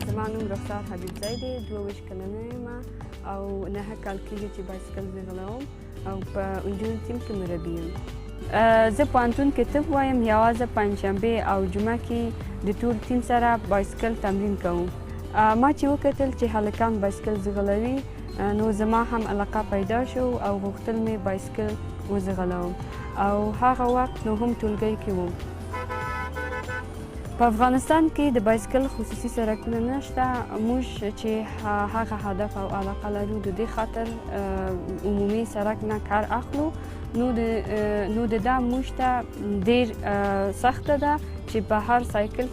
زما نوم رخسار حبیبزی دی، 22 کلنه یم او 9 کال کېږي چې بایسکل ځغلوم او په نجونو ټیم کې مربي یم. زه پوهنتون کې طب وایم، یوازې پنجشنبې او جمعه کې د ټول ټیم سره بایسکل تمرین کوم. ما چې وکتل چې هلکان بایسکل ځغلوي نو زما هم علاقه پیدا شو او غوښتل مې بایسکل وځغلوم او هغه وخت نو هم ټولګي کې وم. په افغانستان کې د بایسکل خصوصي سړکونه نشته. موږ چې هغه هدف او علاقه لرو د دې خاطر عمومي سړک نه کار اخلو نو د دا موږ ته ډېر سخته ده چې په هر سایکل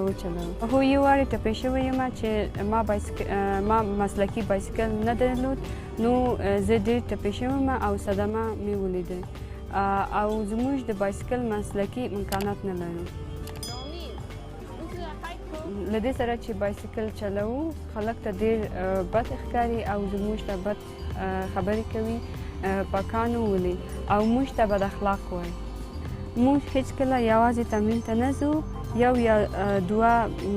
وچلوم. هو یو وارې ټپی شوې یم چې ما مسلکي بایسکل نه درلود نو زه ډېر ټپی شوم او صدمه مې ولیده او زموږ د بایسکل مسلکي امکانات نه لرو. له دې سره چې بایسکل چلوو خلک ته ډېر بد ښکاري او زموږ ته بد خبرې کوي، پاکانو ولي او موږ ته بد اخلاق وایي. موږ هېڅکله یوازې تمرین ته نه ځو، یو یا دوه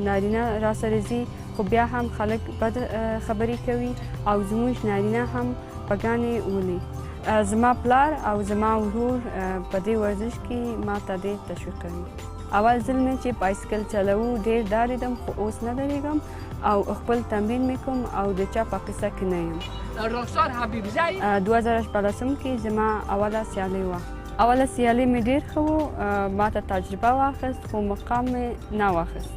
نارینه راسره ځي خو بیا هم خلک بد خبرې کوي او زموږ نارینه هم پګانې ولي. زما پلار او زما ورور په دې ورزش کې ما ته ډېر تشویق کوي. اول ځل مې چې بایسکل چلوو ډېر ډارېدم خو اوس نه ډارېږم او خپل تمرین مې کوم او د چا په قصه کې نه یم. 2014 کې زما اوله سیالي وه. اوله سیالي مې ډېر ښه و، ما ته تجربه واخیست خو مقام مې نه واخیست.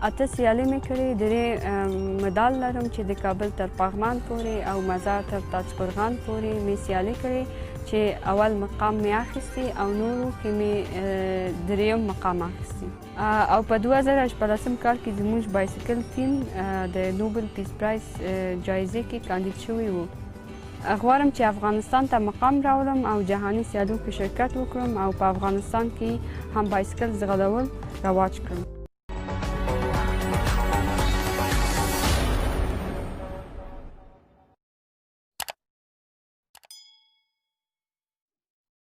8 سیالي مې کړې، 3 مډال لرم چې د کابل تر پغمان پورې او مزار تر تاجقرغان پورې مې سیالي کړې چې اول مقام مې اخیستی او نورو کې مې 3م مقام اخیستی. او په 2014 کال کې زموږ بایسکل ټیم د نوبل پیس پرایز جایزې کې کاندید شوی و. غواړم چې افغانستان ته مقام راوړم او جهاني سیالیو کې شرکت وکړم او په افغانستان کې هم بایسکل ځغلول رواج کړم.